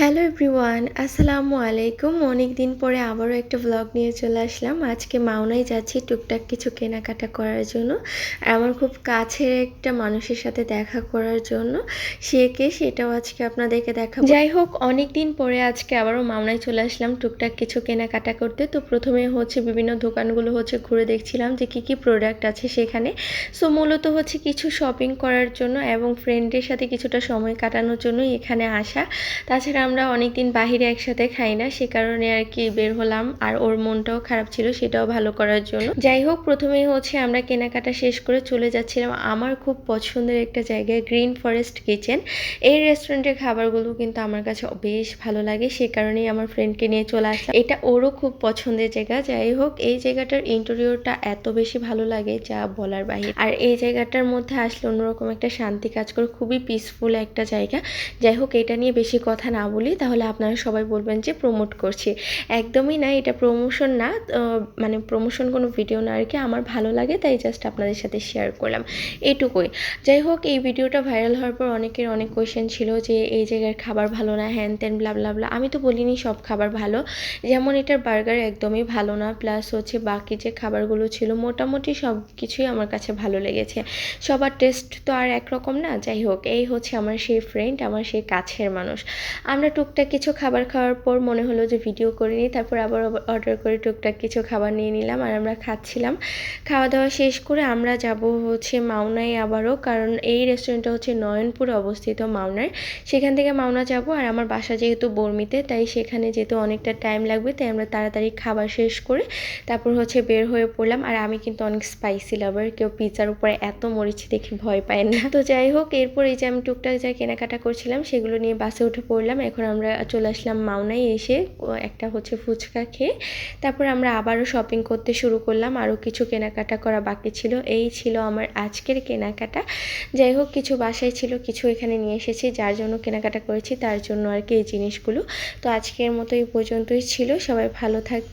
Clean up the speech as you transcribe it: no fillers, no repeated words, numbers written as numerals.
Hello everyone, আসসালামু আলাইকুম। অনেক দিন পরে আবারও একটা ব্লগ নিয়ে চলে আসলাম। আজকে মাওনায় যাচ্ছি টুকটাক কিছু কেনাকাটা করার জন্য। আর আমার খুব কাছের একটা মানুষের সাথে দেখা করার জন্য। সে কে সেটাও আজকে আপনাদেরকে দেখাবো। যাই হোক, অনেক দিন পরে আজকে আবারও মাওনায় চলে আসলাম টুকটাক কিছু কেনাকাটা করতে। তো প্রথমে বিভিন্ন দোকানগুলো ঘুরে দেখছিলাম যে কী কী প্রোডাক্ট আছে সেখানে। সো মূলত কিছু শপিং করার জন্য এবং ফ্রেন্ডের সাথে কিছুটা সময় কাটানোর জন্য এখানে আসা। তাছাড়া আমরা অনেকদিন বাহিরে একসাথে খাই না, সে কারণে আর কি বের হলাম। আর ওর মনটাও খারাপ ছিল, সেটাও ভালো করার জন্য। যাই হোক, প্রথমেই আমরা কেনাকাটা শেষ করে চলে যাচ্ছিলাম আমার খুব পছন্দের একটা জায়গায়, গ্রিন ফরেস্ট কিচেন। এই রেস্টুরেন্টের খাবারগুলো কিন্তু আমার কাছে বেশ ভালো লাগে, সে কারণেই আমার ফ্রেন্ডকে নিয়ে চলে আসলাম। এটা ওরও খুব পছন্দের জায়গা। যাই হোক, এই জায়গাটার ইন্টেরিয়রটা এত বেশি ভালো লাগে যা বলার বাহিরে। আর এই জায়গাটার মধ্যে আসলে অন্যরকম একটা শান্তি কাজ করে, খুবই পিসফুল একটা জায়গা। যাই হোক, এটা নিয়ে বেশি কথা না বলি, তাহলে আপনারা সবাই বলবেন যে প্রমোট করছি। একদমই না, এটা প্রমোশন না, মানে প্রমোশন কোনো ভিডিও না আর কি। আমার ভালো লাগে তাই জাস্ট আপনাদের সাথে শেয়ার করলাম, এটুকুই। যাই হোক, এই ভিডিওটা ভাইরাল হওয়ার পর অনেকের অনেক কোয়েশ্চেন ছিল যে এই জায়গার খাবার ভালো না, হ্যান ত্যান ব্লা ব্লা ব্লা। আমি তো বলিনি সব খাবার ভালো, যেমন এটার বার্গার একদমই ভালো না, প্লাস বাকি যে খাবারগুলো ছিল মোটামুটি সব কিছুই আমার কাছে ভালো লেগেছে। সবার টেস্ট তো আর একরকম না। যাই হোক, এই আমার সেই ফ্রেন্ড, আমার সেই কাছের মানুষ। আমরা টুকটাক কিছু খাবার খাওয়ার পর মনে হলো যে ভিডিও করে নিই, তারপর আবার অর্ডার করে টুকটাক কিছু খাবার নিয়ে নিলাম আর আমরা খাচ্ছিলাম। খাওয়া দাওয়া শেষ করে আমরা যাব মাওনায় আবারও, কারণ এই রেস্টুরেন্টটা নয়নপুরে অবস্থিত মাওনায়। সেখান থেকে মাওনা যাব। আর আমার বাসা যেহেতু বর্মিতে, তাই সেখানে যেতে অনেকটা টাইম লাগবে, তাই আমরা তাড়াতাড়ি খাবার শেষ করে তারপর বের হয়ে পড়লাম। আর আমি কিন্তু অনেক স্পাইসি লাভার, কেউ পিৎজার উপরে এত মরিচ দেখে ভয় পায় না। তো যাই হোক, এরপর এই যে আমি টুকটাক যা কেনাকাটা করছিলাম সেগুলো নিয়ে বাসে উঠে পড়লাম। এখন আমরা চলে আসলাম মাওনায়। এসে একটা ফুচকা খেয়ে তারপর আমরা আবারও শপিং করতে শুরু করলাম। আরও কিছু কেনাকাটা করা বাকি ছিল। এই ছিল আমার আজকের কেনাকাটা। যাই হোক, কিছু বাসায় ছিল, কিছু এখানে নিয়ে এসেছি, যার জন্য কেনাকাটা করেছি তার জন্য আর কি এই জিনিসগুলো। তো আজকের মতো এই পর্যন্তই ছিল। সবাই ভালো থাকবে।